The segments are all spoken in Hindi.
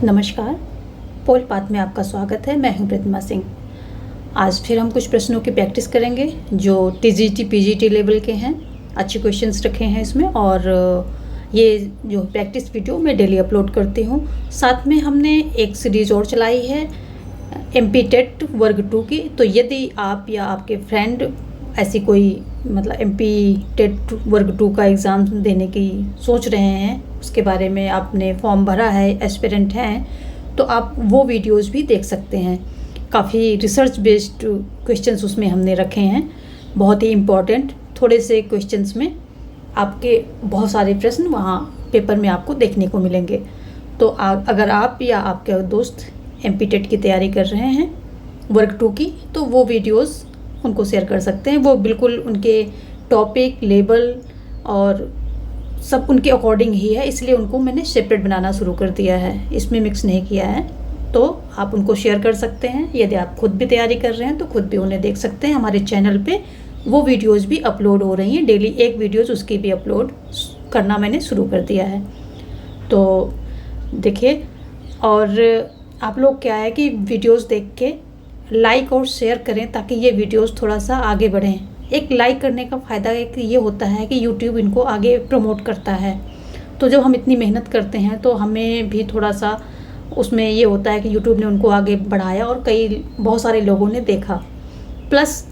नमस्कार, पोल पाथ में आपका स्वागत है। मैं हूं प्रतिमा सिंह। आज फिर हम कुछ प्रश्नों की प्रैक्टिस करेंगे जो टीजीटी पीजीटी लेवल के हैं। अच्छे क्वेश्चंस रखे हैं इसमें और ये जो प्रैक्टिस वीडियो मैं डेली अपलोड करती हूं। साथ में हमने एक सीरीज़ और चलाई है एमपी टेट वर्ग 2 की। तो यदि आप या आपके फ्रेंड ऐसी कोई एमपी टेट वर्ग 2 का एग्ज़ाम देने की सोच रहे हैं, उसके बारे में आपने फॉर्म भरा है, एस्पिरेंट हैं, तो आप वो वीडियोस भी देख सकते हैं। काफ़ी रिसर्च बेस्ड क्वेश्चंस उसमें हमने रखे हैं, बहुत ही इम्पॉर्टेंट। थोड़े से क्वेश्चंस में आपके बहुत सारे प्रश्न वहाँ पेपर में आपको देखने को मिलेंगे। तो अगर आप या आपके दोस्त एमपी टेट की तैयारी कर रहे हैं वर्ग 2 की, तो वो वीडियोस उनको शेयर कर सकते हैं। वो बिल्कुल उनके टॉपिक, लेवल और सब उनके अकॉर्डिंग ही है, इसलिए उनको मैंने सेपरेट बनाना शुरू कर दिया है, इसमें मिक्स नहीं किया है। तो आप उनको शेयर कर सकते हैं। यदि आप खुद भी तैयारी कर रहे हैं तो खुद भी उन्हें देख सकते हैं। हमारे चैनल पे वो वीडियोस भी अपलोड हो रही हैं, डेली एक वीडियोस उसकी भी अपलोड करना मैंने शुरू कर दिया है। तो देखिए, और आप लोग क्या है कि वीडियोस देख के लाइक और शेयर करें ताकि ये वीडियोस थोड़ा सा आगे बढ़ें। एक लाइक करने का फ़ायदा एक ये होता है कि यूट्यूब इनको आगे प्रमोट करता है। तो जब हम इतनी मेहनत करते हैं तो हमें भी थोड़ा सा उसमें ये होता है कि यूट्यूब ने उनको आगे बढ़ाया और बहुत सारे लोगों ने देखा। प्लस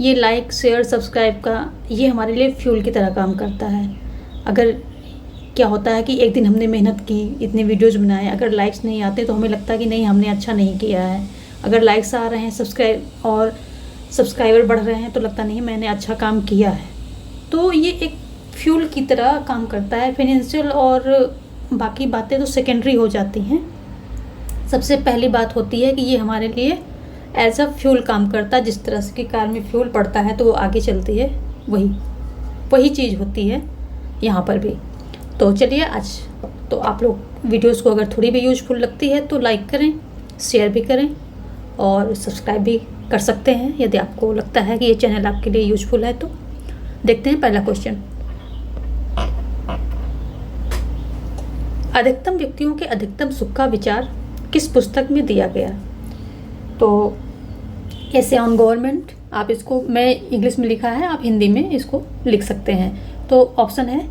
ये लाइक, शेयर, सब्सक्राइब का ये हमारे लिए फ्यूल की तरह काम करता है। अगर क्या होता है कि एक दिन हमने मेहनत की, इतने वीडियोज़ बनाए, अगर लाइक्स नहीं आते तो हमें लगता है कि नहीं, हमने अच्छा नहीं किया है। अगर लाइक्स आ रहे हैं, सब्सक्राइबर बढ़ रहे हैं, तो लगता नहीं मैंने अच्छा काम किया है। तो ये एक फ्यूल की तरह काम करता है। फाइनेंशियल और बाकी बातें तो सेकेंडरी हो जाती हैं। सबसे पहली बात होती है कि ये हमारे लिए एज अ फ्यूल काम करता है। जिस तरह से कि कार में फ्यूल पड़ता है तो वो आगे चलती है, वही चीज़ होती है यहाँ पर भी। तो चलिए, आज तो आप लोग वीडियोज़ को अगर थोड़ी भी यूजफुल लगती है तो लाइक करें, शेयर भी करें और सब्सक्राइब भी कर सकते हैं यदि आपको लगता है कि ये चैनल आपके लिए यूजफुल है। तो देखते हैं पहला क्वेश्चन। अधिकतम व्यक्तियों के अधिकतम सुख का विचार किस पुस्तक में दिया गया? तो ऐसे ऑन गवर्नमेंट, आप इसको, मैं इंग्लिश में लिखा है, आप हिंदी में इसको लिख सकते हैं। तो ऑप्शन है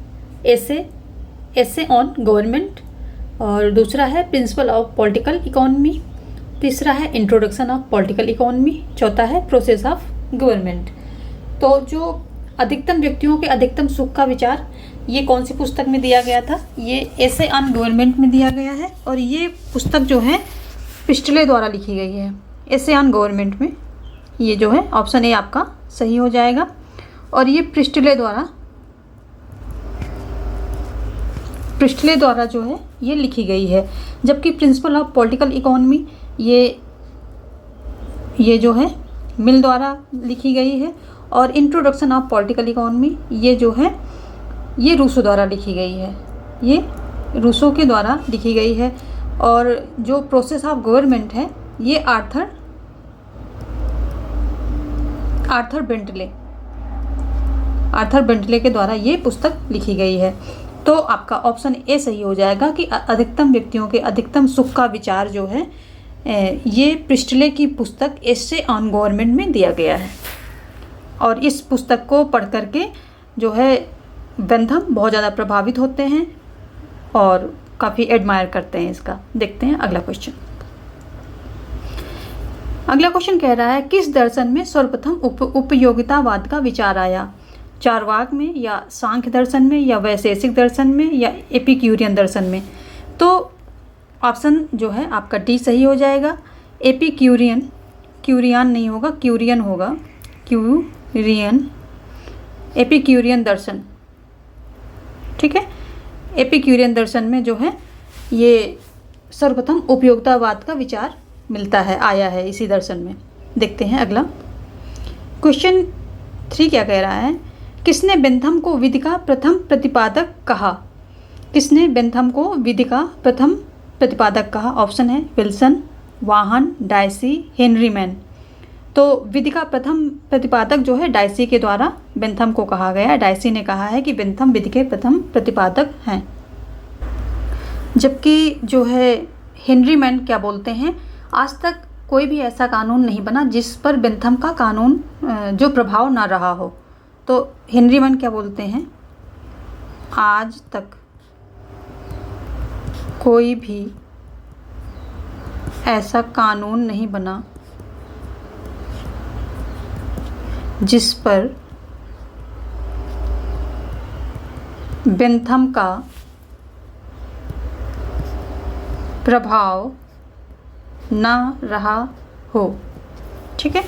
ऐसे ऑन गवर्नमेंट, और दूसरा है प्रिंसिपल ऑफ पॉलिटिकल इकोनॉमी, तीसरा है इंट्रोडक्शन ऑफ पॉलिटिकल इकोनॉमी, चौथा है प्रोसेस ऑफ गवर्नमेंट। तो जो अधिकतम व्यक्तियों के अधिकतम सुख का विचार, ये कौन सी पुस्तक में दिया गया था? ये ऐसे ऑन गवर्नमेंट में दिया गया है। और ये पुस्तक जो है पिस्टले द्वारा लिखी गई है, ऐसे ऑन गवर्नमेंट में। ये जो है ऑप्शन ए आपका सही हो जाएगा। और ये पिस्टले द्वारा जो है ये लिखी गई है। जबकि प्रिंसिपल ऑफ पॉलिटिकल इकोनॉमी ये जो है मिल द्वारा लिखी गई है। और इंट्रोडक्शन ऑफ पॉलिटिकल इकोनॉमी ये जो है ये रूसो द्वारा लिखी गई है, ये रूसो के द्वारा लिखी गई है। और जो प्रोसेस ऑफ गवर्नमेंट है ये आर्थर बेंटले के द्वारा ये पुस्तक लिखी गई है। तो आपका ऑप्शन ए सही हो जाएगा कि अधिकतम व्यक्तियों के अधिकतम सुख का विचार जो है ये प्रिस्टले की पुस्तक ऐसे ऑन गवर्नमेंट में दिया गया है। और इस पुस्तक को पढ़ करके जो है बेंथम बहुत ज़्यादा प्रभावित होते हैं और काफ़ी एडमायर करते हैं इसका। देखते हैं अगला क्वेश्चन। अगला क्वेश्चन कह रहा है, किस दर्शन में सर्वप्रथम उपयोगितावाद का विचार आया? चारवाक में, या सांख्य दर्शन में, या वैशेषिक दर्शन में, या एपिक्यूरियन दर्शन में? तो ऑप्शन जो है आपका डी सही हो जाएगा। क्यूरियन नहीं होगा, क्यूरियन होगा, एपिक्यूरियन दर्शन, ठीक है। एपिक्यूरियन दर्शन में जो है ये सर्वप्रथम उपयोगितावाद का विचार आया है इसी दर्शन में। देखते हैं अगला क्वेश्चन 3 क्या कह रहा है, किसने बेंथम को विधि का प्रथम प्रतिपादक कहा? किसने बेंथम को विधि का प्रथम प्रतिपादक कहा? ऑप्शन है विल्सन, वाहन, डायसी, हेनरी मैन। तो विधि का प्रथम प्रतिपादक जो है डायसी के द्वारा बेंथम को कहा गया। डायसी ने कहा है कि बेंथम विधि के प्रथम प्रतिपादक हैं। जबकि जो है हेनरी मैन क्या बोलते हैं, आज तक कोई भी ऐसा कानून नहीं बना जिस पर बेंथम का कानून जो प्रभाव ना रहा हो। तो हेनरी मैन क्या बोलते हैं, आज तक कोई भी ऐसा कानून नहीं बना जिस पर बेंथम का प्रभाव ना रहा हो। ठीक है।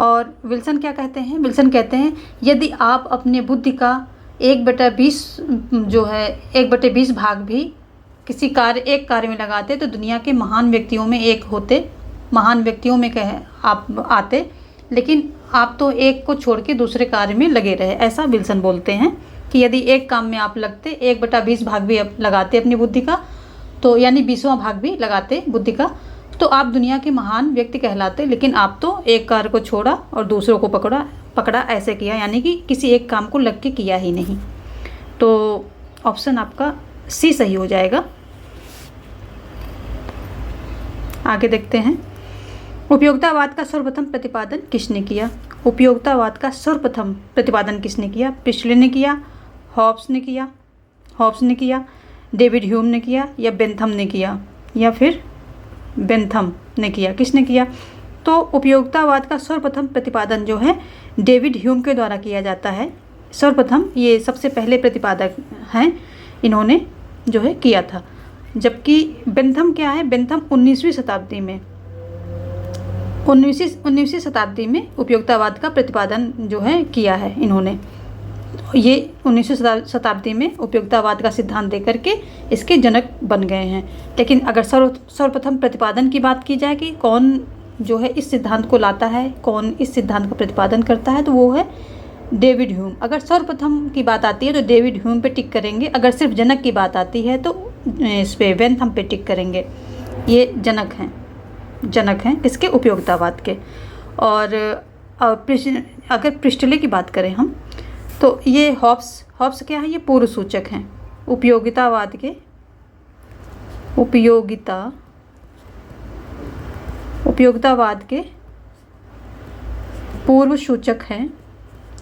और विल्सन क्या कहते हैं, विल्सन कहते हैं यदि आप अपने बुद्धि का 1/20 जो है 1/20 भाग भी किसी एक कार्य में लगाते तो दुनिया के महान व्यक्तियों में एक होते, महान व्यक्तियों में आप आते, लेकिन आप तो एक को छोड़ के दूसरे कार्य में लगे रहे। ऐसा विल्सन बोलते हैं कि यदि एक काम में आप लगते 1/20 भाग भी लगाते अपनी बुद्धि का, तो यानी 20वां भाग भी लगाते बुद्धि का, तो आप दुनिया के महान व्यक्ति कहलाते, लेकिन आप तो एक कार्य को छोड़ा और दूसरों को पकड़ा ऐसे किया, यानी कि किसी एक काम को लग के किया ही नहीं। तो ऑप्शन आपका सी सही हो जाएगा। आगे देखते हैं, उपयोगितावाद का सर्वप्रथम प्रतिपादन किसने किया। उपयोगितावाद का सर्वप्रथम प्रतिपादन किसने किया, प्रिस्टले ने किया, हॉब्स ने किया, डेविड ह्यूम ने किया, या बेंथम ने किया, या फिर बेंथम ने किया, किसने किया। तो उपयोगितावाद का सर्वप्रथम प्रतिपादन जो है डेविड ह्यूम के द्वारा किया जाता है। सर्वप्रथम ये सबसे पहले प्रतिपादक हैं, इन्होंने जो है किया था। जबकि बेंथम क्या है, बेंथम 19वीं शताब्दी में उपयोगितावाद का प्रतिपादन जो है किया है इन्होंने। ये 19वीं शताब्दी में उपयोगितावाद का सिद्धांत देकर के इसके जनक बन गए हैं। लेकिन अगर सर्वप्रथम प्रतिपादन की बात की जाए कि कौन जो है इस सिद्धांत को लाता है, कौन इस सिद्धांत का प्रतिपादन करता है, तो वो है डेविड ह्यूम। अगर सर्वप्रथम की बात आती है तो डेविड ह्यूम पे टिक करेंगे, अगर सिर्फ जनक की बात आती है तो इस पे बेंथम पे टिक करेंगे। ये जनक हैं किसके, उपयोगितावाद के। और अगर प्रिस्टले की बात करें हम, तो ये हॉब्स क्या है, ये पूर्व सूचक हैं उपयोगितावाद के, उपयोगितावाद के पूर्व सूचक हैं।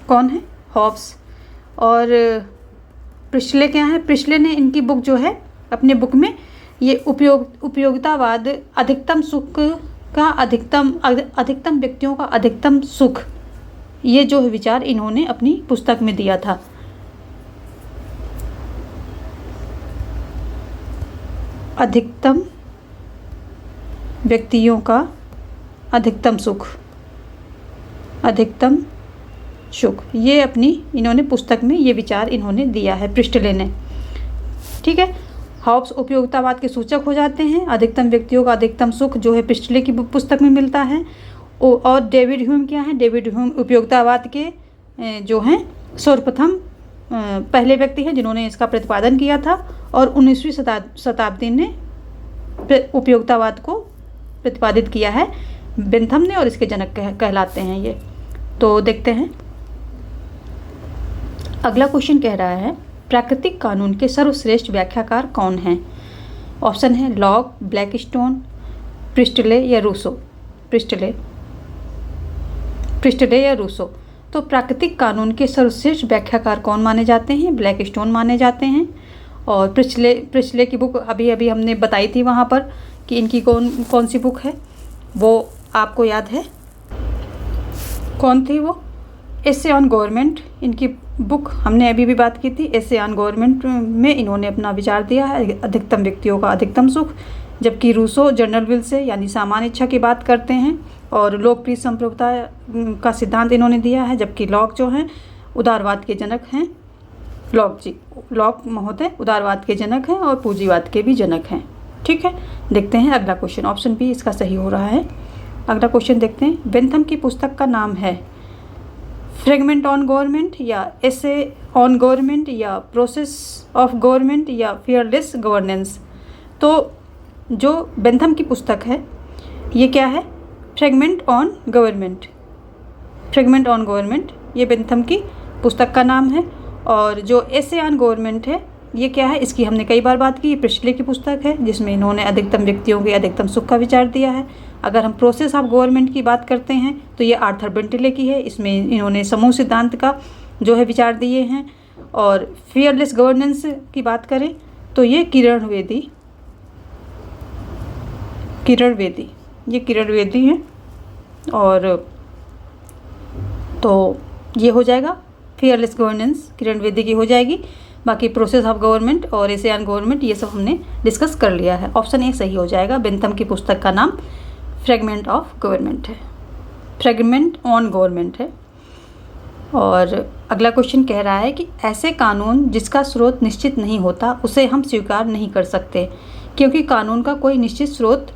कौन है, हॉब्स। और प्रिस्टले क्या है, प्रिस्टले ने इनकी बुक जो है अपने बुक में ये उपयोगितावाद अधिकतम सुख का अधिकतम व्यक्तियों का अधिकतम सुख, ये जो विचार इन्होंने अपनी पुस्तक में दिया था। अधिकतम व्यक्तियों का अधिकतम सुख, ये अपनी इन्होंने पुस्तक में ये विचार इन्होंने दिया है प्रिस्टले ने। ठीक है। हॉब्स उपयोगितावाद के सूचक हो जाते हैं, अधिकतम व्यक्तियों का अधिकतम सुख जो है प्रिस्टले की पुस्तक में मिलता है। और डेविड ह्यूम क्या है, डेविड ह्यूम उपयोगितावाद के जो हैं सर्वप्रथम पहले व्यक्ति हैं जिन्होंने इसका प्रतिपादन किया था। और 19वीं शताब्दी ने उपयोगितावाद को प्रतिपादित किया है बेंथम ने, और इसके जनक कहलाते हैं ये। तो देखते हैं अगला क्वेश्चन कह रहा है, प्राकृतिक कानून के सर्वश्रेष्ठ व्याख्याकार कौन हैं। ऑप्शन है लॉक, ब्लैकस्टोन, प्रिस्टले या रूसो। प्रिस्टले या रूसो। तो प्राकृतिक कानून के सर्वश्रेष्ठ व्याख्याकार कौन माने जाते हैं, ब्लैकस्टोन माने जाते हैं। और प्रिस्टले की बुक अभी हमने बताई थी वहाँ पर कि इनकी कौन सी बुक है, वो आपको याद है कौन थी वो, एसे ऑन गवर्नमेंट। इनकी बुक हमने अभी भी बात की थी, एसे ऑन गवर्नमेंट में इन्होंने अपना विचार दिया है अधिकतम व्यक्तियों का अधिकतम सुख। जबकि रूसो जनरल विल से यानी सामान्य इच्छा की बात करते हैं और लोकप्रिय संप्रभुता का सिद्धांत इन्होंने दिया है। जबकि लॉक जो हैं उदारवाद के जनक हैं, लॉक महोदय उदारवाद के जनक हैं और पूंजीवाद के भी जनक हैं। ठीक है। देखते हैं अगला क्वेश्चन, ऑप्शन बी इसका सही हो रहा है। अगला क्वेश्चन देखते हैं, बेंथम की पुस्तक का नाम है फ्रेगमेंट ऑन गवर्नमेंट, या एसे ऑन गवर्नमेंट, या प्रोसेस ऑफ गवर्नमेंट, या फियरलेस गवर्नेंस। तो जो बेंथम की पुस्तक है ये क्या है, फ्रेगमेंट ऑन गवर्नमेंट ये बेंथम की पुस्तक का नाम है। और जो एसे ऑन गवर्नमेंट है ये क्या है, इसकी हमने कई बार बात की, ये प्रिस्टले की पुस्तक है जिसमें इन्होंने अधिकतम व्यक्तियों के अधिकतम सुख का विचार दिया है। अगर हम प्रोसेस ऑफ गवर्नमेंट की बात करते हैं तो ये आर्थर बेंटले की है, इसमें इन्होंने समूह सिद्धांत का जो है विचार दिए हैं। और फियरलेस गवर्नेंस की बात करें तो ये किरण बेदी, ये किरण बेदी हैं। और तो ये हो जाएगा फियरलेस गवर्नेंस किरण बेदी की हो जाएगी। बाकी प्रोसेस ऑफ गवर्नमेंट और एशियन गवर्नमेंट ये सब हमने डिस्कस कर लिया है। ऑप्शन ए सही हो जाएगा। बेंथम की पुस्तक का नाम फ्रेगमेंट ऑफ गवर्नमेंट है, फ्रेगमेंट ऑन गवर्नमेंट है। और अगला क्वेश्चन कह रहा है कि ऐसे कानून जिसका स्रोत निश्चित नहीं होता उसे हम स्वीकार नहीं कर सकते क्योंकि कानून का कोई निश्चित स्रोत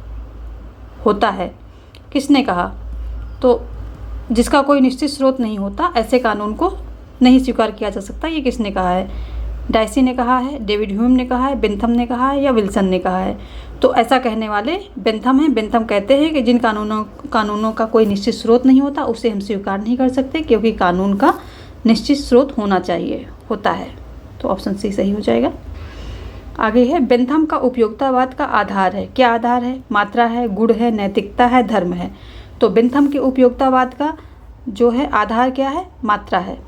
होता है। किसने कहा? तो जिसका कोई निश्चित स्रोत नहीं होता ऐसे कानून को नहीं स्वीकार किया जा सकता, ये किसने कहा है? डाइसी ने कहा है, डेविड ह्यूम ने कहा है, बेंथम ने कहा है या विल्सन ने कहा है? तो ऐसा कहने वाले बेंथम हैं। बेंथम कहते हैं कि जिन कानूनों का कोई निश्चित स्रोत नहीं होता उसे हम स्वीकार नहीं कर सकते क्योंकि कानून का निश्चित स्रोत होना चाहिए, होता है। तो ऑप्शन सी सही हो जाएगा। आगे है, बेंथम का उपयोगितावाद का आधार है। क्या आधार है? मात्रा है, गुण है, नैतिकता है, धर्म है। तो बेंथम के उपयोगितावाद का जो है आधार क्या है? मात्रा है।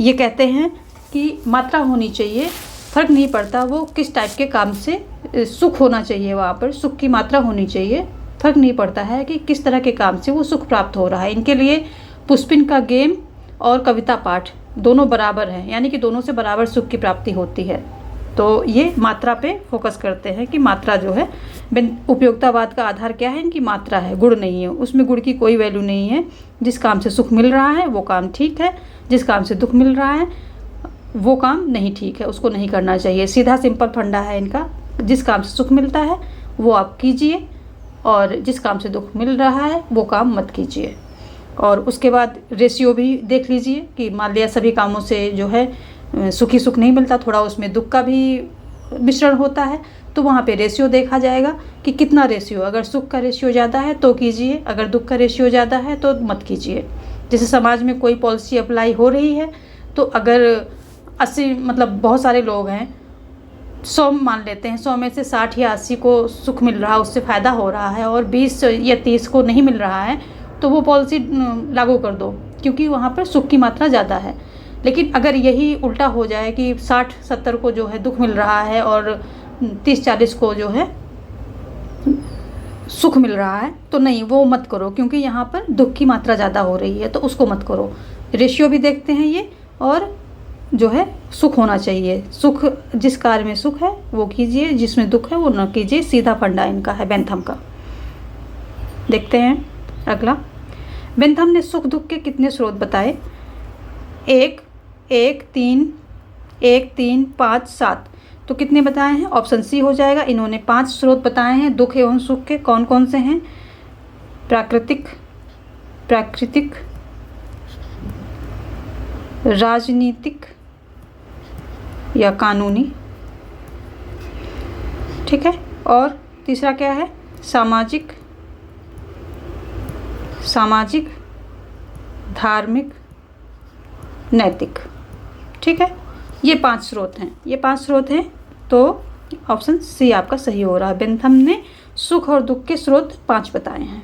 ये कहते हैं कि मात्रा होनी चाहिए, फर्क नहीं पड़ता वो किस टाइप के काम से, सुख होना चाहिए, वहाँ पर सुख की मात्रा होनी चाहिए, फर्क नहीं पड़ता है कि किस तरह के काम से वो सुख प्राप्त हो रहा है। इनके लिए पुष्पिन का गेम और कविता पाठ दोनों बराबर हैं, यानी कि दोनों से बराबर सुख की प्राप्ति होती है। तो ये मात्रा पे फोकस करते हैं कि मात्रा जो है, उपयोगितावाद का आधार क्या है? इनकी मात्रा है, गुण नहीं है, उसमें गुण की कोई वैल्यू नहीं है। जिस काम से सुख मिल रहा है वो काम ठीक है, जिस काम से दुख मिल रहा है वो काम नहीं ठीक है, उसको नहीं करना चाहिए। सीधा सिंपल फंडा है इनका, जिस काम से सुख मिलता है वो आप कीजिए और जिस काम से दुख मिल रहा है वो काम मत कीजिए। और उसके बाद रेशियो भी देख लीजिए कि मान लिया सभी कामों से जो है सुखी सुख नहीं मिलता, थोड़ा उसमें दुख का भी मिश्रण होता है, तो वहाँ पे रेशियो देखा जाएगा कि कितना रेशियो, अगर सुख का रेशियो ज़्यादा है तो कीजिए, अगर दुख का रेशियो ज़्यादा है तो मत कीजिए। जैसे समाज में कोई पॉलिसी अप्लाई हो रही है तो अगर 80 मतलब बहुत सारे लोग हैं, 100 मान लेते हैं, 100 में से 60 या 80 को सुख मिल रहा है, उससे फ़ायदा हो रहा है और 20 या 30 को नहीं मिल रहा है, तो वो पॉलिसी लागू कर दो क्योंकि वहाँ पर सुख की मात्रा ज़्यादा है। लेकिन अगर यही उल्टा हो जाए कि 60-70 को जो है दुख मिल रहा है और 30-40 को जो है सुख मिल रहा है, तो नहीं, वो मत करो क्योंकि यहाँ पर दुख की मात्रा ज़्यादा हो रही है, तो उसको मत करो। रेशियो भी देखते हैं ये, और जो है सुख होना चाहिए, सुख जिस कार्य में सुख है वो कीजिए, जिसमें दुख है वो न कीजिए। सीधा फंडा इनका है बेंथम का। देखते हैं अगला। बेंथम ने सुख दुख के कितने स्रोत बताए? 1, 3, 5, 7। तो कितने बताए हैं? ऑप्शन सी हो जाएगा। इन्होंने 5 स्रोत बताए हैं दुख एवं सुख के। कौन कौन से हैं? प्राकृतिक, राजनीतिक या कानूनी, ठीक है। और तीसरा क्या है? सामाजिक, धार्मिक, नैतिक, ठीक है। ये 5 स्रोत हैं, तो ऑप्शन सी आपका सही हो रहा है। बेंथम ने सुख और दुख के स्रोत 5 बताए हैं।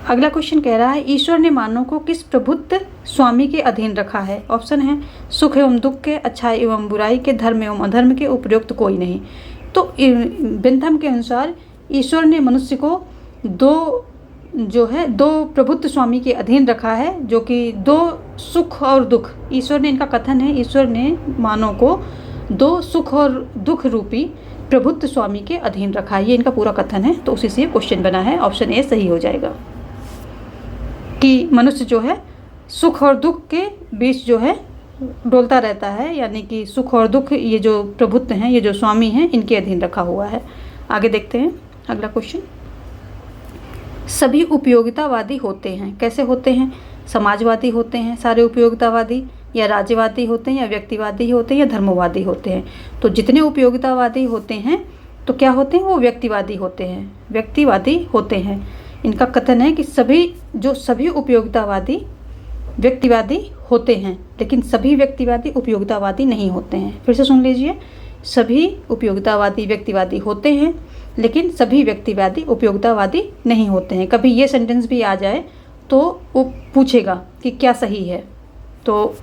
अगला क्वेश्चन कह रहा है, ईश्वर ने मानव को किस प्रभुत्व स्वामी के अधीन रखा है? ऑप्शन है सुख एवं दुख के, अच्छाई एवं बुराई के, धर्म एवं अधर्म के, उपयुक्त कोई नहीं। तो बेंथम के अनुसार ईश्वर ने मनुष्य को दो प्रभुत्व स्वामी के अधीन रखा है, जो कि 2 सुख और दुख, ईश्वर ने, इनका कथन है, ईश्वर ने मानव को 2 सुख और दुख रूपी प्रभुत्व स्वामी के अधीन रखा है। ये इनका पूरा कथन है, तो उसी से क्वेश्चन बना है। ऑप्शन ए सही हो जाएगा कि मनुष्य जो है सुख और दुख के बीच जो है डोलता रहता है, यानी कि सुख और दुख ये जो प्रभुत्व हैं, ये जो स्वामी हैं, इनके अधीन रखा हुआ है। आगे देखते हैं अगला क्वेश्चन। सभी उपयोगितावादी होते हैं। कैसे होते हैं? समाजवादी होते हैं सारे उपयोगितावादी, या राज्यवादी होते हैं, या व्यक्तिवादी होते हैं, या धर्मवादी होते हैं। तो जितने उपयोगितावादी होते हैं तो क्या होते हैं? वो व्यक्तिवादी होते हैं। इनका कथन है कि सभी उपयोगितावादी व्यक्तिवादी होते हैं, लेकिन सभी व्यक्तिवादी उपयोगितावादी नहीं होते हैं। फिर से सुन लीजिए, सभी उपयोगितावादी व्यक्तिवादी होते हैं, लेकिन सभी व्यक्तिवादी उपयोगितावादी नहीं होते हैं। कभी ये सेंटेंस भी आ जाए तो वो पूछेगा कि क्या सही है, तो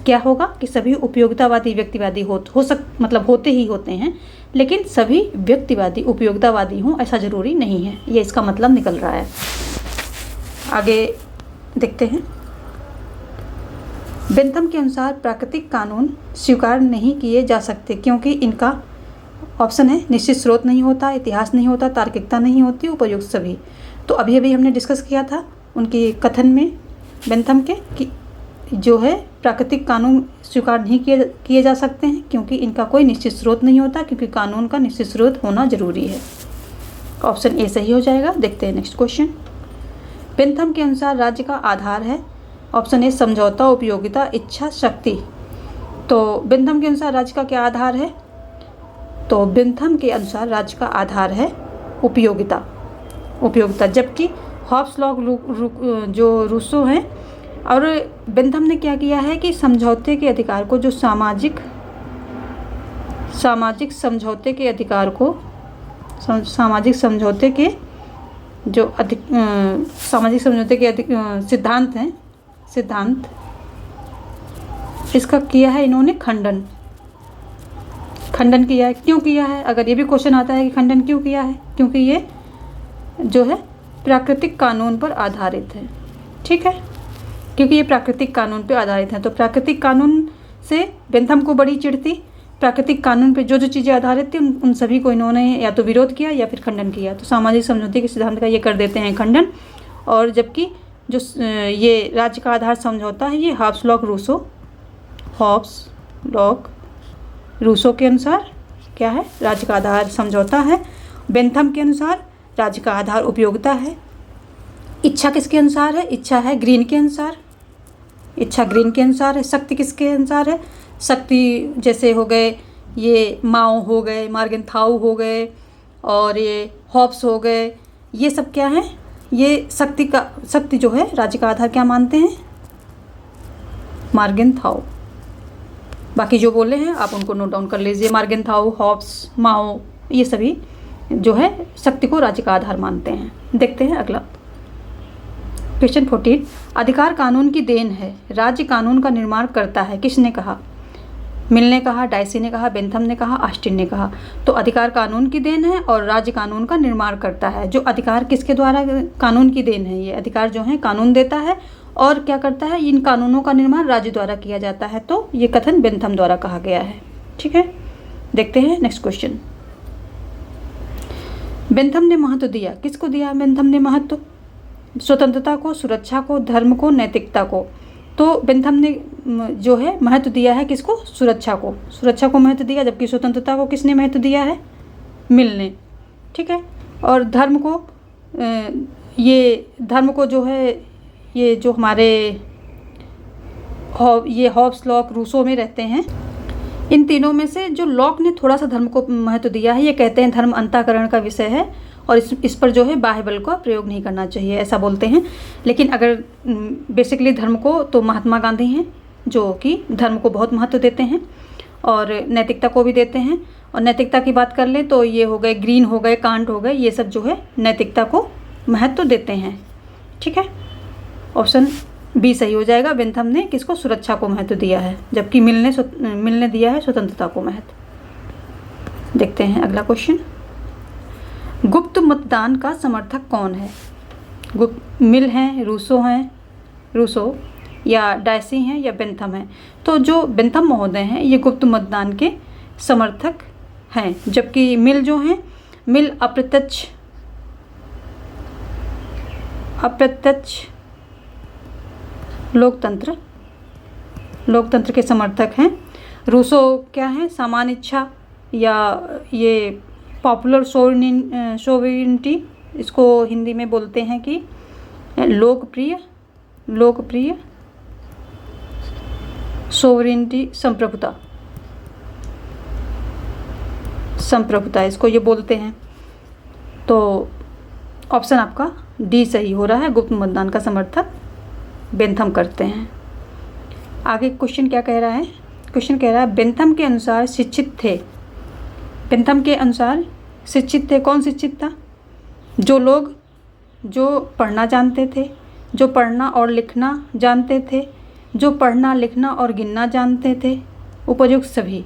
क्या होगा कि सभी उपयोगितावादी व्यक्तिवादी मतलब होते ही होते हैं, लेकिन सभी व्यक्तिवादी उपयोगितावादी हों ऐसा ज़रूरी नहीं है। ये इसका मतलब निकल रहा है। आगे देखते हैं। बेंथम के अनुसार प्राकृतिक कानून स्वीकार नहीं किए जा सकते क्योंकि इनका ऑप्शन है निश्चित स्रोत नहीं होता, इतिहास नहीं होता, तार्किकता नहीं होती, उपयुक्त सभी। तो अभी अभी हमने डिस्कस किया था उनके कथन में बेंथम के कि जो है प्राकृतिक कानून स्वीकार नहीं किए जा सकते हैं क्योंकि इनका कोई निश्चित स्रोत नहीं होता, क्योंकि कानून का निश्चित स्रोत होना जरूरी है। ऑप्शन ए सही हो जाएगा। देखते हैं नेक्स्ट क्वेश्चन। बेंथम के अनुसार राज्य का आधार है, ऑप्शन ए समझौता, उपयोगिता, इच्छा, शक्ति। तो बेंथम के अनुसार राज्य का क्या आधार है? तो बेंथम के अनुसार राज्य का आधार है उपयोगिता, जबकि हॉब्स लॉ जो रूसो हैं, और बेंथम ने क्या किया है कि समझौते के अधिकार को, जो सामाजिक समझौते के अधिकार को, सामाजिक समझौते के जो सामाजिक समझौते के सिद्धांत इसका किया है इन्होंने खंडन किया है। क्यों किया है? अगर ये भी क्वेश्चन आता है कि खंडन क्यों किया है, क्योंकि ये जो है प्राकृतिक कानून पर आधारित है। ठीक है, क्योंकि ये प्राकृतिक कानून पर आधारित है, तो प्राकृतिक कानून से बेंथम को बड़ी चिढ़ थी। प्राकृतिक कानून पे जो चीज़ें आधारित थी उन सभी को इन्होंने या तो विरोध किया या फिर खंडन किया। तो सामाजिक समझौते के सिद्धांत का ये कर देते हैं खंडन। और जबकि जो ये राज्य का आधार समझौता है, ये हॉब्स लॉ रूसो के अनुसार क्या है? राज्य का आधार समझौता है। बेंथम के अनुसार राज्य का आधार उपयोगिता है। इच्छा किसके अनुसार है? इच्छा है ग्रीन के अनुसार। इच्छा ग्रीन के अनुसार है। शक्ति किसके अनुसार है? शक्ति जैसे हो गए ये माओ हो गए, मार्गेनथाउ हो गए, और ये हॉब्स हो गए, ये सब क्या है? ये शक्ति जो है राज्य का आधार क्या मानते हैं? मार्गेनथाउ। बाकी जो बोले हैं आप उनको नोट डाउन कर लीजिए। मार्गेनथाउ, हॉब्स, माओ, ये सभी जो है शक्ति को राज्य का आधार मानते हैं। देखते हैं अगला क्वेश्चन 14। अधिकार कानून की देन है, राज्य कानून का निर्माण करता है, किसने कहा? मिल ने कहा, डायसी ने कहा, बेंथम ने कहा, ऑस्टिन ने कहा। तो अधिकार कानून की देन है और राज्य कानून का निर्माण करता है। जो अधिकार किसके द्वारा कानून की देन है? ये अधिकार जो है कानून देता है और क्या करता है? इन कानूनों का निर्माण राज्य द्वारा किया जाता है। तो ये कथन बेंथम द्वारा कहा गया है। ठीक है, देखते हैं नेक्स्ट क्वेश्चन। बेंथम ने महत्व दिया, किसको दिया बेंथम ने महत्व? स्वतंत्रता को, सुरक्षा को, धर्म को, नैतिकता को। तो बेंथम ने जो है महत्व दिया है किसको? सुरक्षा को महत्व दिया, जबकि स्वतंत्रता को किसने महत्व दिया है? मिल ने। ठीक है, और धर्म को जो है ये जो हमारे ये हॉब्स लॉक रूसो में रहते हैं, इन तीनों में से जो लॉक ने थोड़ा सा धर्म को महत्व दिया है। ये कहते हैं धर्म अंतःकरण का विषय है और इस पर जो है बाह्य बल का प्रयोग नहीं करना चाहिए, ऐसा बोलते हैं। लेकिन अगर बेसिकली धर्म को तो महात्मा गांधी हैं जो कि धर्म को बहुत महत्व देते हैं और नैतिकता को भी देते हैं। और नैतिकता की बात कर लें तो ये हो गए ग्रीन हो गए, कांट हो गए, ये सब जो है नैतिकता को महत्व देते हैं। ठीक है, ऑप्शन बी सही हो जाएगा। बेंथम ने किसको? सुरक्षा को महत्व दिया है, जबकि मिल ने दिया है स्वतंत्रता को महत्व। देखते हैं अगला क्वेश्चन। गुप्त मतदान का समर्थक कौन है? मिल हैं, रूसो या डायसी हैं या बेंथम हैं? तो जो बेंथम महोदय हैं ये गुप्त मतदान के समर्थक हैं, जबकि मिल जो हैं, मिल अप्रत्यक्ष लोकतंत्र के समर्थक हैं। रूसो क्या है? सामान्य इच्छा या ये पॉपुलर सोवरेनिटी, इसको हिंदी में बोलते हैं कि लोकप्रिय सोवरेनिटी, संप्रभुता इसको ये बोलते हैं। तो ऑप्शन आपका डी सही हो रहा है, गुप्त मतदान का समर्थक बेंथम करते हैं। आगे क्वेश्चन क्या कह रहा है? क्वेश्चन कह रहा है बेंथम के अनुसार शिक्षित थे। बेंथम के अनुसार शिक्षित थे, कौन शिक्षित था? जो लोग जो पढ़ना जानते थे, जो पढ़ना और लिखना जानते थे, जो पढ़ना लिखना और गिनना जानते थे, उपयुक्त सभी।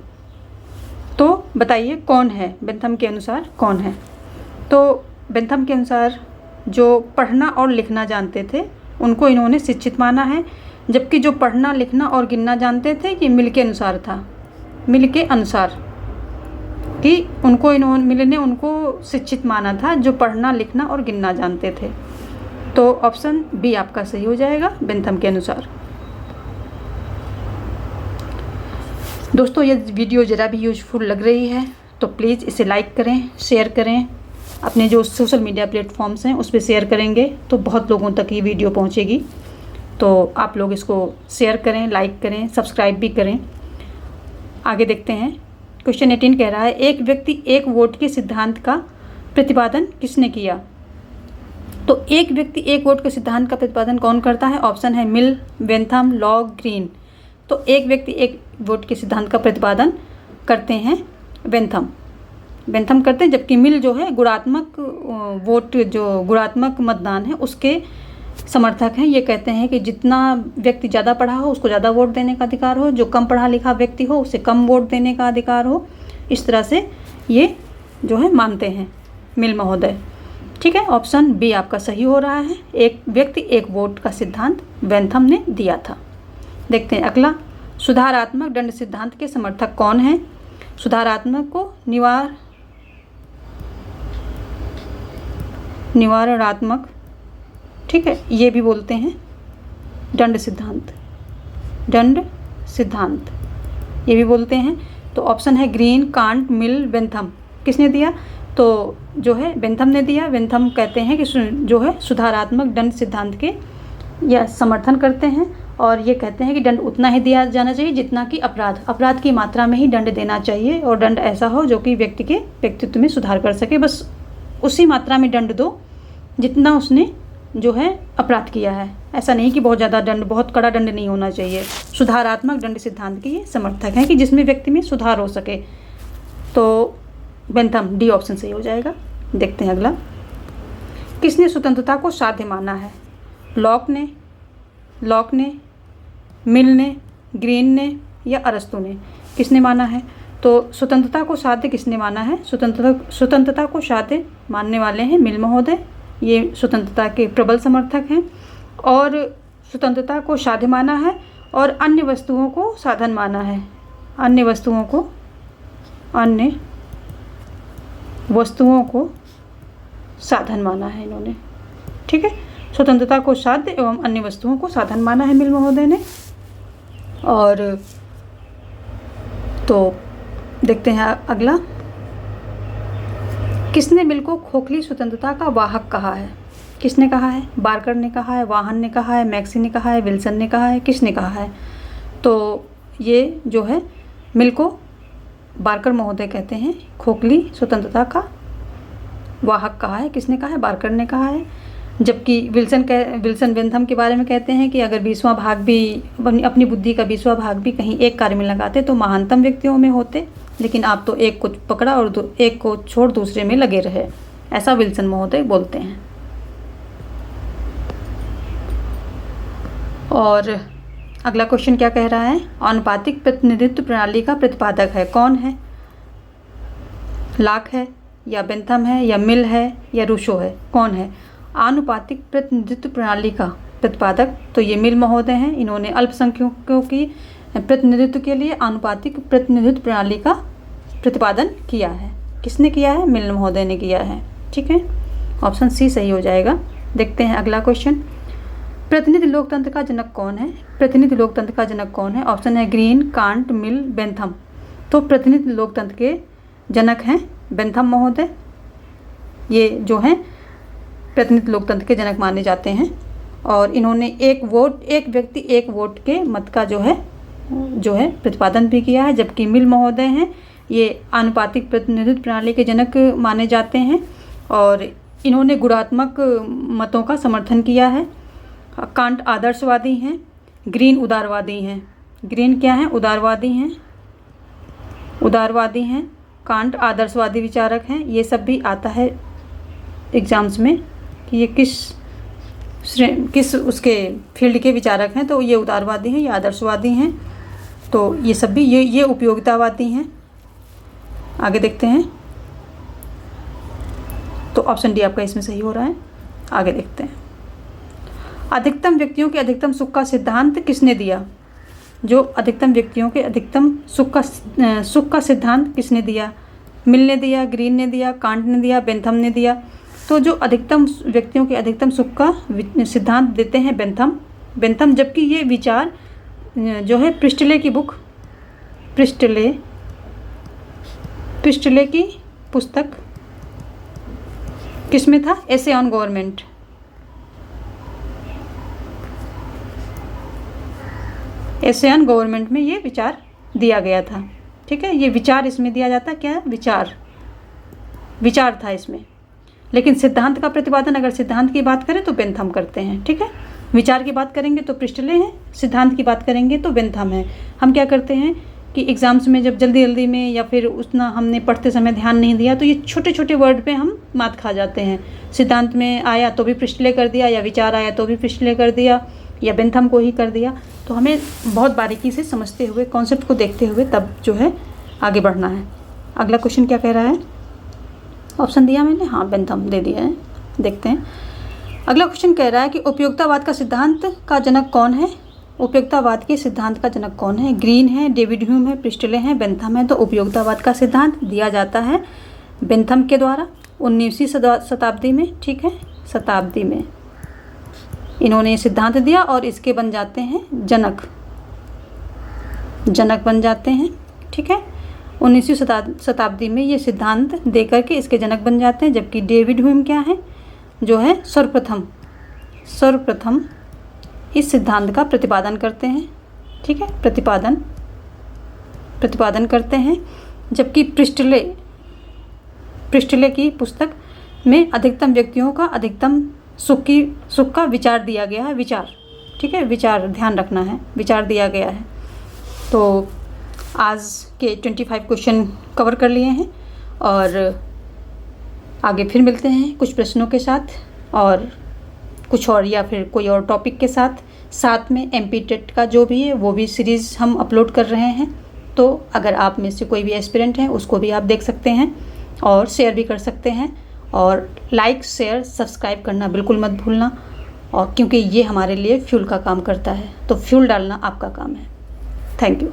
तो बताइए कौन है बेंथम के अनुसार, कौन है? तो बेंथम के अनुसार जो पढ़ना और लिखना जानते थे उनको इन्होंने शिक्षित माना है, जबकि जो पढ़ना लिखना और गिनना जानते थे ये मिल के अनुसार था, मिल के अनुसार कि मिल ने उनको शिक्षित माना था जो पढ़ना लिखना और गिनना जानते थे। तो ऑप्शन बी आपका सही हो जाएगा, बेंथम के अनुसार। दोस्तों ये वीडियो ज़रा भी यूजफुल लग रही है तो प्लीज़ इसे लाइक करें, शेयर करें, अपने जो सोशल मीडिया प्लेटफॉर्म्स हैं उस पर शेयर करेंगे तो बहुत लोगों तक ये वीडियो पहुंचेगी। तो आप लोग इसको शेयर करें, लाइक करें, सब्सक्राइब भी करें। आगे देखते हैं। क्वेश्चन 18 कह रहा है एक व्यक्ति एक वोट के सिद्धांत का प्रतिपादन किसने किया? तो एक व्यक्ति एक वोट के सिद्धांत का प्रतिपादन कौन करता है? ऑप्शन है मिल, बेंथम, लॉग, ग्रीन। तो एक व्यक्ति एक वोट के सिद्धांत का प्रतिपादन करते हैं बेंथम करते हैं, जबकि मिल जो है गुणात्मक वोट, जो गुणात्मक मतदान है उसके समर्थक हैं। ये कहते हैं कि जितना व्यक्ति ज़्यादा पढ़ा हो उसको ज़्यादा वोट देने का अधिकार हो, जो कम पढ़ा लिखा व्यक्ति हो उसे कम वोट देने का अधिकार हो। इस तरह से ये जो है मानते हैं मिल महोदय। ठीक है, ऑप्शन बी आपका सही हो रहा है। एक व्यक्ति एक वोट का सिद्धांत बेंथम ने दिया था। देखते हैं अगला, सुधारात्मक दंड सिद्धांत के समर्थक कौन हैं? सुधारात्मक को निवारणात्मक, ठीक है, ये भी बोलते हैं दंड सिद्धांत ये भी बोलते हैं। तो ऑप्शन है ग्रीन, कांट, मिल, बेंथम। किसने दिया? तो जो है बेंथम ने दिया। बेंथम कहते हैं कि जो है सुधारात्मक दंड सिद्धांत के यह समर्थन करते हैं और ये कहते हैं कि दंड उतना ही दिया जाना चाहिए जितना कि अपराध की मात्रा में ही दंड देना चाहिए, और दंड ऐसा हो जो कि व्यक्ति के व्यक्तित्व में सुधार कर सके। बस उसी मात्रा में दंड दो जितना उसने जो है अपराध किया है। ऐसा नहीं कि बहुत ज़्यादा दंड, बहुत कड़ा दंड नहीं होना चाहिए। सुधारात्मक दंड सिद्धांत के ये समर्थक हैं कि जिसमें व्यक्ति में सुधार हो सके। तो बेंथम, डी ऑप्शन सही हो जाएगा। देखते हैं अगला, किसने स्वतंत्रता को साध्य माना है? लॉक ने, मिल ने, ग्रीन ने या अरस्तु ने? किसने माना है? तो स्वतंत्रता को साध्य किसने माना है? स्वतंत्रता को साध्य मानने वाले हैं मिल महोदय। ये स्वतंत्रता के प्रबल समर्थक हैं और स्वतंत्रता को साध्य माना है और अन्य वस्तुओं को साधन माना है। अन्य वस्तुओं को साधन माना है इन्होंने। ठीक है, स्वतंत्रता को साध्य एवं अन्य वस्तुओं को साधन माना है मिल महोदय ने। और तो देखते हैं अगला, किसने मिल को खोखली स्वतंत्रता का वाहक कहा है? किसने कहा है? बार्कर ने कहा है, वाहन ने कहा है, मैक्सी ने कहा है, विल्सन ने कहा है, किसने कहा है? तो ये जो है मिल को बार्कर महोदय कहते हैं खोखली स्वतंत्रता का वाहक कहा है। किसने कहा है? बार्कर ने कहा है। जबकि विल्सन बेंथम के बारे में कहते हैं कि अगर 20वां भाग भी अपनी बुद्धि का 20वां भाग भी कहीं एक कार्य में लगाते तो महानतम व्यक्तियों में होते, लेकिन आप तो एक को पकड़ा और एक को छोड़ दूसरे में लगे रहे, ऐसा विल्सन महोदय बोलते हैं। और अगला क्वेश्चन क्या कह रहा है? आनुपातिक प्रतिनिधित्व प्रणाली का प्रतिपादक है कौन है? लाक है या बेंथम है या मिल है या रूसो है? कौन है आनुपातिक प्रतिनिधित्व प्रणाली का प्रतिपादक? तो ये मिल महोदय हैं। इन्होंने अल्पसंख्यकों की प्रतिनिधित्व के लिए आनुपातिक प्रतिनिधित्व प्रणाली का प्रतिपादन किया है। किसने किया है? मिल महोदय ने किया है। ठीक है, ऑप्शन सी सही हो जाएगा। देखते हैं अगला क्वेश्चन, प्रतिनिधि लोकतंत्र का जनक कौन है? प्रतिनिधि लोकतंत्र का जनक कौन है? ऑप्शन है ग्रीन, कांट, मिल, बेंथम। तो प्रतिनिधि लोकतंत्र के जनक हैं बेंथम महोदय। ये जो हैं प्रतिनिधि लोकतंत्र के जनक माने जाते हैं और इन्होंने एक व्यक्ति एक वोट के मत का जो है प्रतिपादन भी किया है। जबकि मिल महोदय हैं ये आनुपातिक प्रतिनिधित्व प्रणाली के जनक माने जाते हैं और इन्होंने गुणात्मक मतों का समर्थन किया है। कांट आदर्शवादी हैं, ग्रीन उदारवादी हैं। ग्रीन क्या है? उदारवादी हैं, उदारवादी हैं। कांट आदर्शवादी विचारक हैं। ये सब भी आता है एग्जाम्स में कि ये किस उसके फील्ड के विचारक हैं। तो ये उदारवादी हैं, ये आदर्शवादी हैं। तो ये सब भी ये उपयोगितावादी हैं। आगे देखते हैं। तो ऑप्शन डी आपका इसमें सही हो रहा है। आगे देखते हैं। अधिकतम व्यक्तियों के अधिकतम सुख का सिद्धांत किसने दिया? जो अधिकतम व्यक्तियों के अधिकतम सुख का सिद्धांत किसने दिया? मिल ने दिया, ग्रीन ने दिया, कांट ने दिया, बेंथम ने दिया। तो जो अधिकतम व्यक्तियों के अधिकतम सुख का सिद्धांत देते हैं बेंथम, जबकि ये विचार जो है प्रिस्टले की बुक, प्रिस्टले की पुस्तक किसमें था? Essay on government. Essay on government में ये विचार दिया गया था। ठीक है, ये विचार इसमें दिया जाता है। क्या? विचार था इसमें। लेकिन सिद्धांत का प्रतिपादन, अगर सिद्धांत की बात करें तो बेंथम करते हैं। ठीक है, विचार की बात करेंगे तो प्रिस्टले हैं, सिद्धांत की बात करेंगे तो बेंथम है। हम क्या करते हैं कि एग्ज़ाम्स में जब जल्दी में या फिर उतना हमने पढ़ते समय ध्यान नहीं दिया तो ये छोटे छोटे वर्ड पे हम मात खा जाते हैं। सिद्धांत में आया तो भी प्रिस्टले कर दिया, या विचार आया तो भी प्रिस्टले कर दिया, या बेंथम को ही कर दिया। तो हमें बहुत बारीकी से समझते हुए, कॉन्सेप्ट को देखते हुए तब जो है आगे बढ़ना है। अगला क्वेश्चन क्या कह रहा है? ऑप्शन दिया मैंने, हाँ बेंथम दे दिया है। देखते हैं। अगला क्वेश्चन कह रहा है कि उपयोगितावाद का सिद्धांत का जनक कौन है? उपयोगितावाद के सिद्धांत का जनक कौन है? ग्रीन है, डेविड ह्यूम है, प्रिस्टले है, बेंथम है। तो उपयोगितावाद का सिद्धांत दिया जाता है बेंथम के द्वारा 19वीं शताब्दी में। ठीक है, शताब्दी में इन्होंने सिद्धांत दिया और इसके बन जाते हैं जनक बन जाते हैं। ठीक है, 19वीं शताब्दी में ये सिद्धांत दे करके इसके जनक बन जाते हैं। जबकि डेविड ह्यूम क्या है? जो है सर्वप्रथम इस सिद्धांत का प्रतिपादन करते हैं। ठीक है, प्रतिपादन करते हैं। जबकि प्रिस्टले की पुस्तक में अधिकतम व्यक्तियों का अधिकतम सुख का विचार दिया गया है। विचार, ठीक है, विचार ध्यान रखना है, विचार दिया गया है। तो आज के 25 क्वेश्चन कवर कर लिए हैं और आगे फिर मिलते हैं कुछ प्रश्नों के साथ और कुछ और या फिर कोई और टॉपिक के साथ में MP टेट का जो भी है वो भी सीरीज़ हम अपलोड कर रहे हैं। तो अगर आप में से कोई भी एस्पिरेंट है उसको भी आप देख सकते हैं और शेयर भी कर सकते हैं। और लाइक, शेयर, सब्सक्राइब करना बिल्कुल मत भूलना, और क्योंकि ये हमारे लिए फ्यूल का काम करता है। तो फ्यूल डालना आपका काम है। Thank you.